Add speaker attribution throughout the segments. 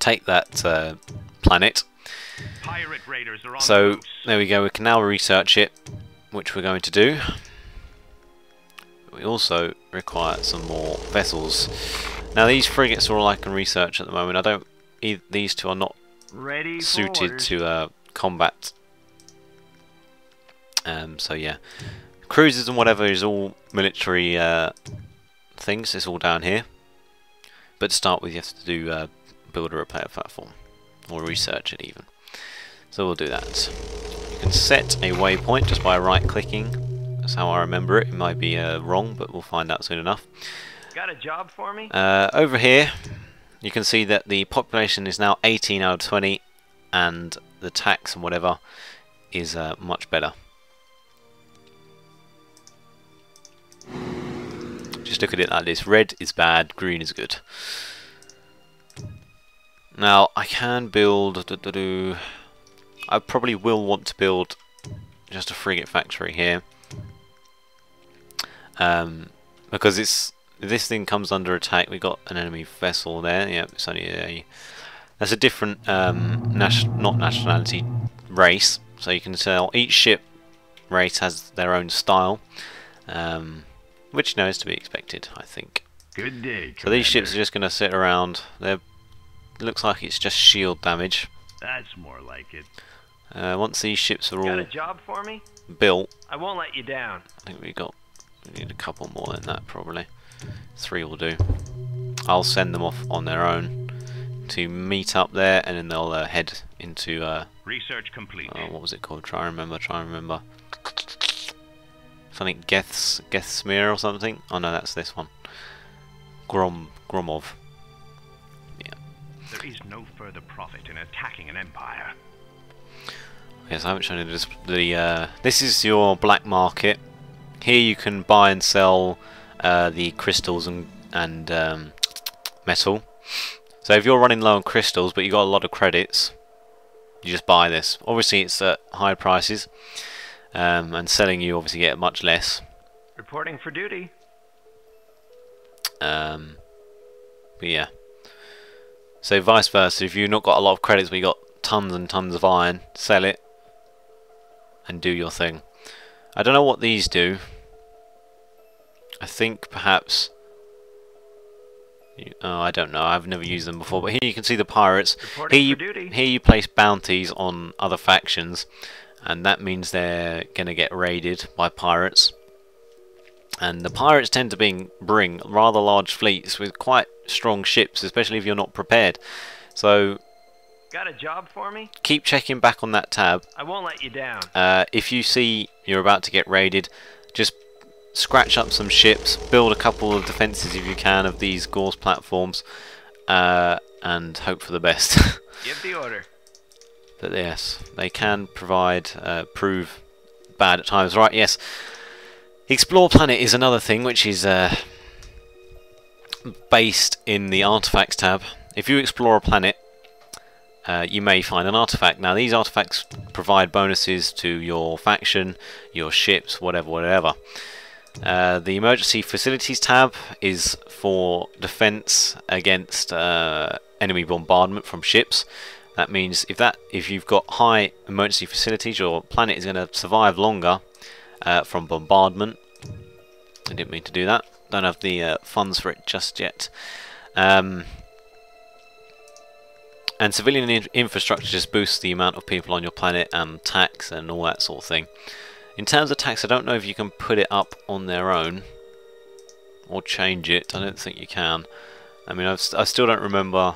Speaker 1: take that planet.
Speaker 2: Pirate raiders are on the
Speaker 1: So
Speaker 2: loose.
Speaker 1: there we go. We can now research it, which we're going to do. We also require some more vessels. Now these frigates are all I can research at the moment. I don't. These two are not
Speaker 2: Ready for
Speaker 1: suited
Speaker 2: orders.
Speaker 1: to combat. So yeah, cruisers and whatever is all military things. It's all down here. But to start with, you have to do build a repair platform, or research it even. So we'll do that. You can set a waypoint just by right-clicking. That's how I remember it. It might be wrong, but we'll find out soon enough.
Speaker 2: Got a job for me?
Speaker 1: Over here, you can see that the population is now 18 out of 20, and the tax and whatever is much better. Just look at it like this. Red is bad, green is good. Now, I can build... I probably will want to build just a frigate factory here. Because this thing comes under attack. We got an enemy vessel there. Yep, it's only a... That's a different, not nationality, race. So you can tell each ship race has their own style. Which is to be expected, I think.
Speaker 2: Good day,
Speaker 1: So these ships are just going to sit around. Looks like it's just shield damage.
Speaker 2: That's more like it.
Speaker 1: Once these ships are
Speaker 2: Got
Speaker 1: all
Speaker 2: a job for me?
Speaker 1: built,
Speaker 2: I won't let you down.
Speaker 1: I think we need a couple more than that probably. 3 will do. I'll send them off on their own to meet up there, and then they'll head into
Speaker 2: Research complete.
Speaker 1: what was it called? Try and remember. Something Gethsmere or something. Oh no, that's this one. Gromov. Yeah.
Speaker 2: There is no further profit in attacking an empire.
Speaker 1: Yes, I haven't shown you this. This is your black market. Here you can buy and sell the crystals and metal. So if you're running low on crystals but you got a lot of credits, you just buy this. Obviously it's at high prices, and selling you obviously get much less.
Speaker 2: Reporting for duty.
Speaker 1: But yeah. So vice versa, if you've not got a lot of credits but you got tons and tons of iron, sell it and do your thing. I don't know what these do. I think perhaps... Oh, I don't know. I've never used them before. But here you can see the pirates. Here you place bounties on other factions, and that means they're going to get raided by pirates. And the pirates tend to bring rather large fleets with quite strong ships, especially if you're not prepared. So
Speaker 2: Got a job for me?
Speaker 1: keep checking back on that tab.
Speaker 2: I won't let you down.
Speaker 1: If you see you're about to get raided, just scratch up some ships, build a couple of defences if you can of these Gauss platforms, and hope for the best.
Speaker 2: Give the order.
Speaker 1: But yes, they can prove bad at times. Right, yes. Explore Planet is another thing which is based in the Artifacts tab. If you explore a planet, you may find an artifact. Now these artifacts provide bonuses to your faction, your ships, whatever. The Emergency Facilities tab is for defense against enemy bombardment from ships. That means if you've got high emergency facilities, your planet is going to survive longer from bombardment. I didn't mean to do that. Don't have the funds for it just yet. And civilian infrastructure just boosts the amount of people on your planet and tax and all that sort of thing. In terms of tax, I don't know if you can put it up on their own or change it. I don't think you can. I mean, I still don't remember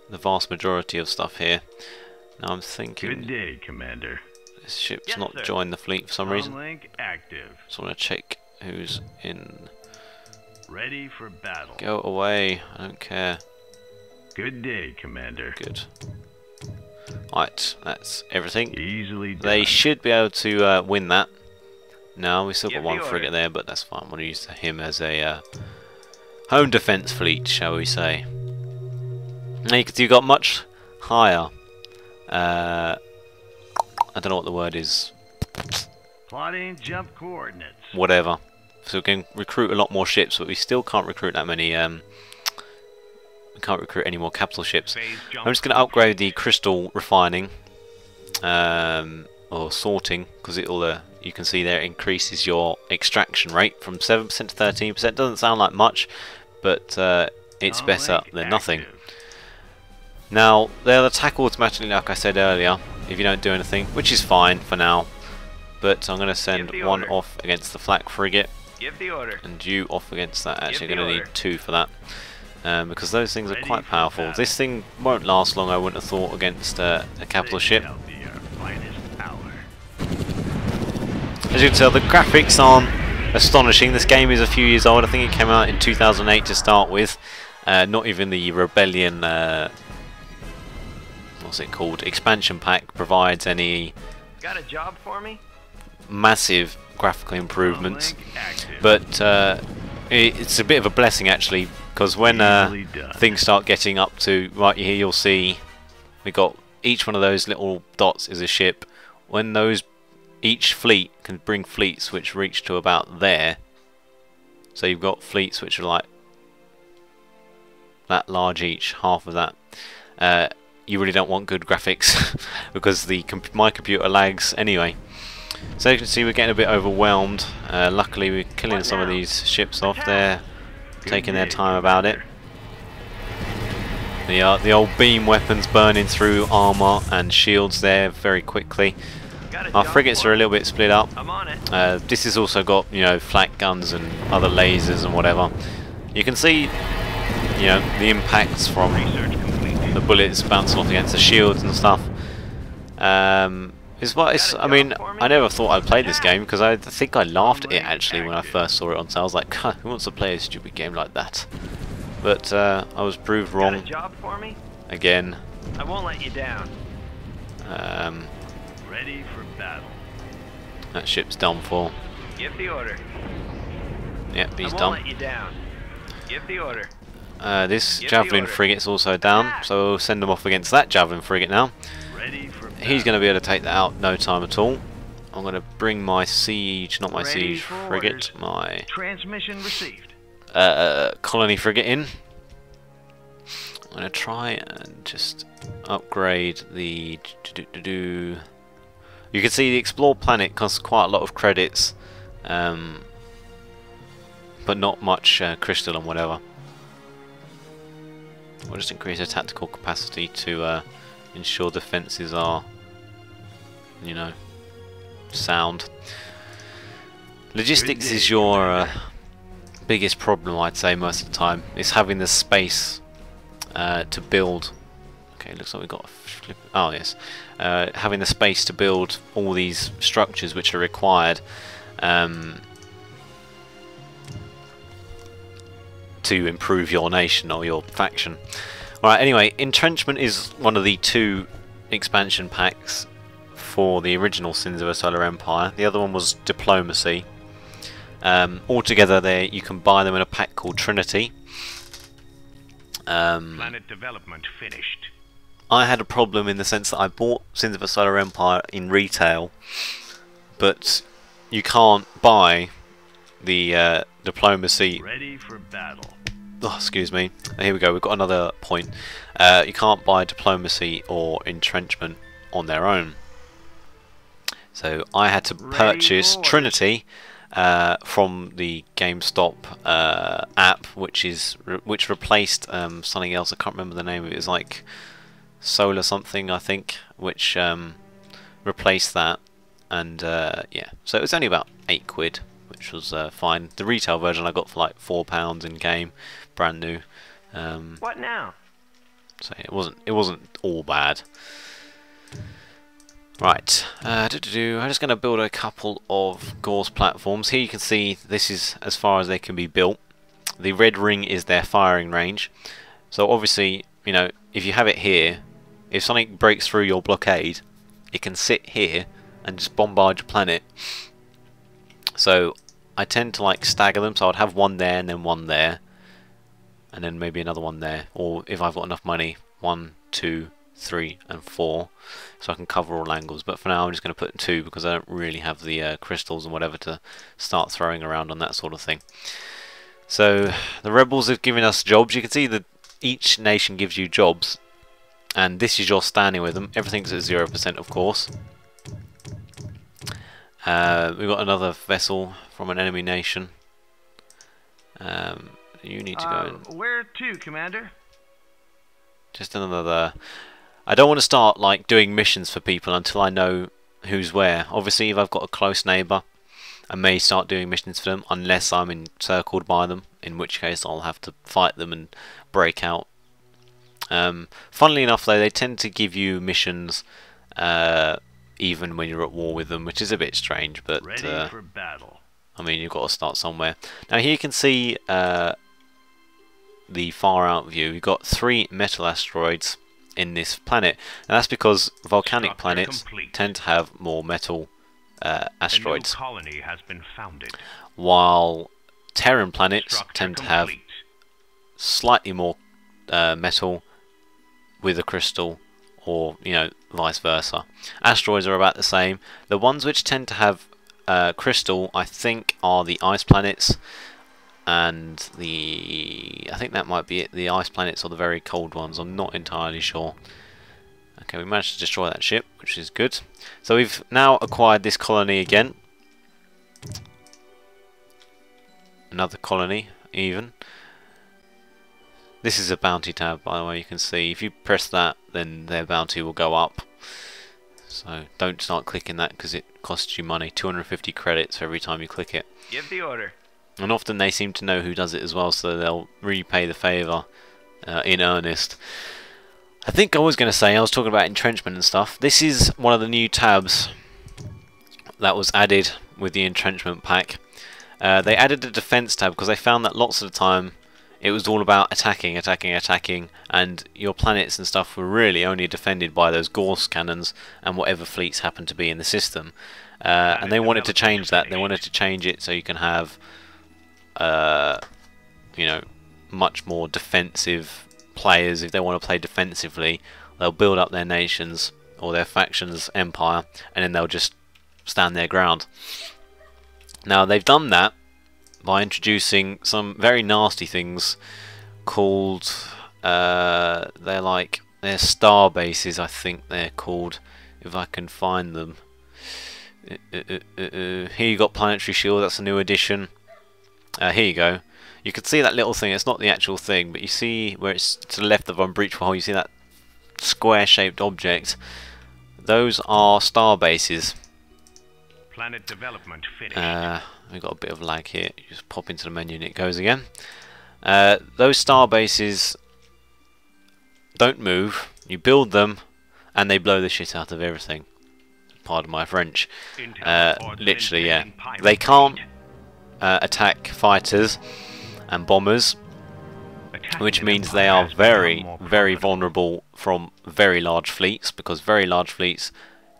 Speaker 1: the vast majority of stuff here. Now I'm thinking...
Speaker 2: Good day, Commander.
Speaker 1: This ship's
Speaker 2: Yes,
Speaker 1: not
Speaker 2: sir.
Speaker 1: joined the fleet for some reason.
Speaker 2: Link active.
Speaker 1: Just want to check who's in.
Speaker 2: Ready for battle.
Speaker 1: Go away. I don't care.
Speaker 2: Good day, Commander.
Speaker 1: Good. Right, that's everything.
Speaker 2: Easily done.
Speaker 1: They should be able to win that. No, we still got
Speaker 2: Give
Speaker 1: one
Speaker 2: the
Speaker 1: frigate
Speaker 2: order.
Speaker 1: there, but that's fine. We'll use him as a home defense fleet, shall we say. Now you can see you've got much higher. I don't know what the word is.
Speaker 2: Plotting jump coordinates.
Speaker 1: Whatever. So we can recruit a lot more ships, but we still can't recruit that many we can't recruit any more capital ships.
Speaker 2: Phase jump
Speaker 1: I'm just going to upgrade the crystal refining or sorting, because it'll you can see there it increases your extraction rate from 7% to 13%. Doesn't sound like much, but it's better than nothing. Now they'll attack automatically, like I said earlier, if you don't do anything, which is fine for now. But I'm going to send one off against the flak frigate,
Speaker 2: Give the order.
Speaker 1: and you off against that. Actually,
Speaker 2: Give
Speaker 1: going
Speaker 2: the
Speaker 1: to
Speaker 2: order.
Speaker 1: need 2 for that, because those things are
Speaker 2: Ready
Speaker 1: quite
Speaker 2: for
Speaker 1: powerful.
Speaker 2: battle.
Speaker 1: This thing won't last long, I wouldn't have thought, against a capital ship.
Speaker 2: Shall be our finest hour.
Speaker 1: As you can tell, the graphics aren't astonishing. This game is a few years old. I think it came out in 2008 to start with. Not even the Rebellion, what's it called, expansion pack provides any
Speaker 2: Got a job for me?
Speaker 1: massive graphical improvements.
Speaker 2: Link active.
Speaker 1: But it's a bit of a blessing actually, because when
Speaker 2: Easily done.
Speaker 1: things start getting up to right here, you'll see we got each one of those little dots is a ship. When those, each fleet can bring fleets which reach to about there. So you've got fleets which are like that large each, half of that. You really don't want good graphics because my computer lags anyway. So you can see we're getting a bit overwhelmed. Luckily we're killing some of these ships off. They're taking their time about it. The old beam weapons burning through armour and shields there very quickly.
Speaker 2: Got a
Speaker 1: Our
Speaker 2: job
Speaker 1: frigates
Speaker 2: for
Speaker 1: are a
Speaker 2: me?
Speaker 1: little bit split up.
Speaker 2: I'm on it.
Speaker 1: This has also got, you know, flak guns and other lasers and whatever. You can see, you know, the impacts from
Speaker 2: Research complete.
Speaker 1: the bullets bouncing off against the shields and stuff. I mean, I never thought I'd play this game because I think I laughed at it actually when I first saw it on sale. I was like, who wants to play a stupid game like that? But I was proved
Speaker 2: Got a
Speaker 1: wrong
Speaker 2: job for me?
Speaker 1: again.
Speaker 2: I won't let you down.
Speaker 1: Um,
Speaker 2: Ready for battle.
Speaker 1: that ship's done for.
Speaker 2: Give the order.
Speaker 1: Yep, he's
Speaker 2: I won't
Speaker 1: done.
Speaker 2: let you down. Give the order.
Speaker 1: This
Speaker 2: Give the
Speaker 1: javelin
Speaker 2: order.
Speaker 1: frigate's also down, so we'll send them off against that javelin frigate now.
Speaker 2: Ready for battle.
Speaker 1: He's going to be able to take that out no time at all. I'm going to bring my siege, not my
Speaker 2: Ready
Speaker 1: siege
Speaker 2: for
Speaker 1: frigate,
Speaker 2: orders.
Speaker 1: my
Speaker 2: Transmission received.
Speaker 1: colony frigate in. I'm going to try and just upgrade the... You can see the Explore Planet costs quite a lot of credits, but not much crystal and whatever. We'll just increase the tactical capacity to ensure defences are, you know, sound. Logistics is your biggest problem, I'd say, most of the time. It's having the space to build. Okay, looks like we've got a flip. Oh yes, having the space to build all these structures which are required to improve your nation or your faction. Alright, anyway, Entrenchment is one of the 2 expansion packs for the original Sins of a Solar Empire. The other one was Diplomacy. Altogether there you can buy them in a pack called Trinity.
Speaker 2: Planet development finished.
Speaker 1: I had a problem in the sense that I bought Sins of a Solar Empire in retail, but you can't buy the Diplomacy.
Speaker 2: Ready for battle.
Speaker 1: Oh, excuse me. Here we go. We've got another point. You can't buy Diplomacy or Entrenchment on their own. So I had to purchase Trinity from the GameStop app, which replaced something else. I can't remember the name of it. It was like Solar something, I think, which replaced that. And yeah, so it was only about £8, which was fine. The retail version I got for like £4 in game, brand new.
Speaker 2: What now?
Speaker 1: So it wasn't all bad. Right, I'm just going to build a couple of Gauss platforms. Here you can see this is as far as they can be built. The red ring is their firing range. So obviously, you know, if you have it here, if something breaks through your blockade, it can sit here and just bombard your planet. So I tend to like stagger them, so I'd have one there and then one there, and then maybe another one there, or if I've got enough money, 1, 2, 3 and 4, so I can cover all angles. But for now I'm just going to put 2 because I don't really have the crystals and whatever to start throwing around on that sort of thing. So the rebels have given us jobs. You can see the each nation gives you jobs, and this is your standing with them. Everything's at 0%, of course. We've got another vessel from an enemy nation. You need to go in.
Speaker 2: Where to, Commander?
Speaker 1: Just another. I don't want to start like doing missions for people until I know who's where. Obviously, if I've got a close neighbour, I may start doing missions for them unless I'm encircled by them, in which case I'll have to fight them and break out. Funnily enough, though, they tend to give you missions even when you're at war with them, which is a bit strange, but
Speaker 2: Ready for battle.
Speaker 1: I mean, you've got to start somewhere. Now here you can see the far out view. We've got 3 metal asteroids in this planet, and that's because volcanic planets tend to have more metal asteroids,
Speaker 2: A new colony has been founded.
Speaker 1: while Terran planets tend to have slightly more metal with a crystal, or vice versa. Asteroids are about the same. The ones which tend to have crystal, I think, are the ice planets, and I think that might be it. The ice planets are the very cold ones. I'm not entirely sure. Okay, we managed to destroy that ship, which is good. So we've now acquired this colony again. Another colony, even. This is a bounty tab, by the way. You can see if you press that, then their bounty will go up. So don't start clicking that because it costs you money. 250 credits every time you click it.
Speaker 2: Give the order.
Speaker 1: And often they seem to know who does it as well, so they'll repay the favour in earnest. I think I was going to say, I was talking about entrenchment and stuff. This is one of the new tabs that was added with the entrenchment pack. They added a defence tab because they found that lots of the time it was all about attacking, and your planets and stuff were really only defended by those Gauss cannons and whatever fleets happened to be in the system. And they wanted to change that. They wanted to change it so you can have, much more defensive players. If they want to play defensively, they'll build up their nations or their factions empire, and then they'll just stand their ground. Now they've done that by introducing some very nasty things called they're star bases, I think they're called, if I can find them. Here you got planetary shield. That's a new addition. Here you go. You can see that little thing. It's not the actual thing, but you see where it's to the left of Unbreachable Hole, you see that square shaped object. Those are star bases.
Speaker 2: Planet development finished.
Speaker 1: We've got a bit of lag here. You just pop into the menu and it goes again. Those star bases don't move. You build them and they blow the shit out of everything. Pardon my French. Literally, yeah. They can't attack fighters and bombers, which means they are very, very vulnerable from very large fleets, because very large fleets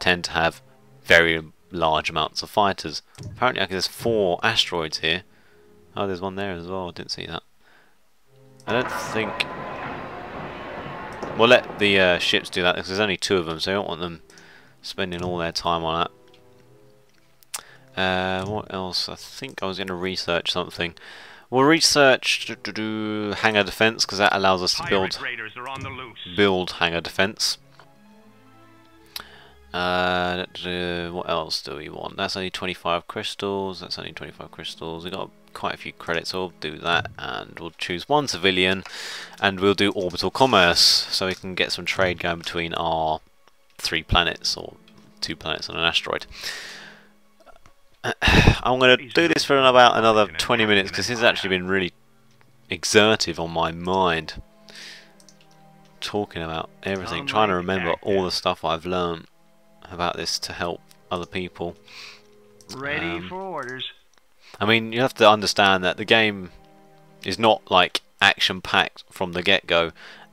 Speaker 1: tend to have very large amounts of fighters. Apparently there's 4 asteroids here. Oh, there's one there as well. I didn't see that. I don't think... We'll let the ships do that because there's only 2 of them, so I don't want them spending all their time on that. What else? I think I was going to research something. We'll research hangar defense because that allows us to build hangar defense. What else do we want? That's only 25 crystals. That's only 25 crystals. We've got quite a few credits, so we'll do that, and we'll choose 1 civilian, and we'll do orbital commerce so we can get some trade going between our 3 planets, or 2 planets and an asteroid. I'm going to do this for about another 20 minutes because this has actually been really exertive on my mind. Talking about everything, trying to remember all the stuff I've learned about this to help other people.
Speaker 2: Ready for orders.
Speaker 1: I mean, you have to understand that the game is not like action-packed from the get-go.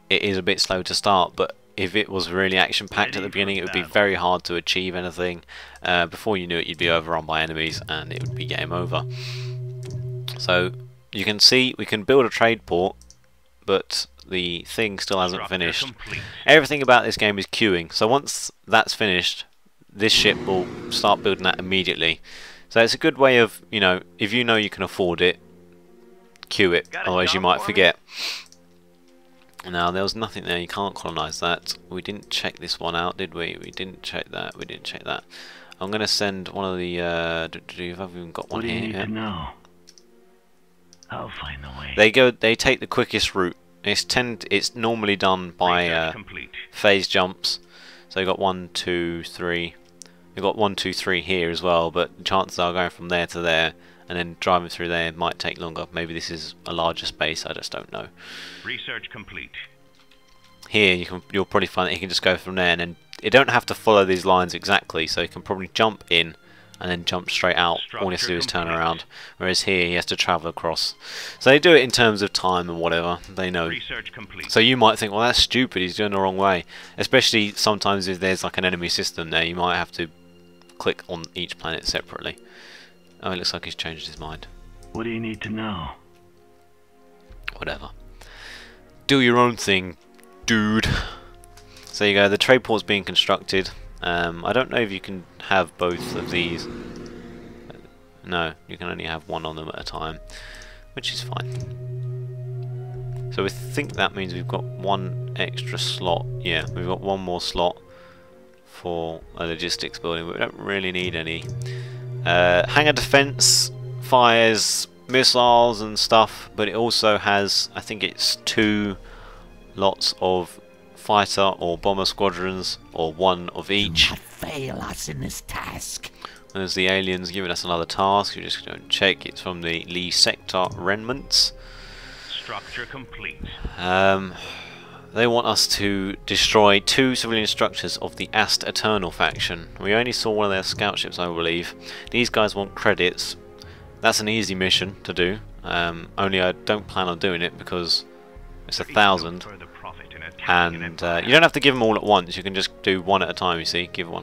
Speaker 1: It is a bit slow to start, but if it was really action-packed at the beginning, it would be very hard to achieve anything. Before you knew it, you'd be overrun by enemies, and it would be game over. So, you can see we can build a trade port, but the thing still hasn't finished. Everything about this game is queuing, so once that's finished, this ship will start building that immediately. So it's a good way of, if you know you can afford it, queue it, otherwise you might forget. Now there was nothing there. You can't colonize that. We didn't check this one out, did we? We didn't check that. We didn't check that. I'm gonna send one of the. I've even got one
Speaker 3: What do you
Speaker 1: here.
Speaker 3: need to know? I'll find the way.
Speaker 1: They take the quickest route. It's normally done by phase jumps. So you got 1, 2, 3. You've got 1, 2, 3 here as well, but chances are going from there to there, and then driving through there might take longer. Maybe this is a larger space. I just don't know.
Speaker 2: Research complete.
Speaker 1: Here you'll probably find that you can just go from there, and then you don't have to follow these lines exactly. So you can probably jump in and then jump straight out. All he has to do is turn around. Whereas here he has to travel across. So they do it in terms of time and whatever. They know.
Speaker 2: Research complete.
Speaker 1: So you might think, well, that's stupid. He's doing the wrong way. Especially sometimes if there's like an enemy system there, you might have to click on each planet separately. Oh, it looks like he's changed his mind.
Speaker 3: What do you need to know?
Speaker 1: Whatever. Do your own thing, dude. So you go. The trade port's being constructed. I don't know if you can have both of these. No, you can only have one on them at a time, which is fine. So we think that means we've got one extra slot. Yeah, we've got one more slot for a logistics building, but we don't really need any. Hangar defense fires missiles and stuff, but it also has, I think it's 2 lots of fighter or bomber squadrons, or 1 of each.
Speaker 4: Do not fail us in this task.
Speaker 1: There's the aliens giving us another task. You're just going to check. It's from the Lee Sector Remnants.
Speaker 2: Structure complete.
Speaker 1: They want us to destroy 2 civilian structures of the Ast Eternal faction. We only saw one of their scout ships, I believe. These guys want credits. That's an easy mission to do. Only I don't plan on doing it because it's 1,000. And you don't have to give them all at once. You can just do one at a time. You see, give one.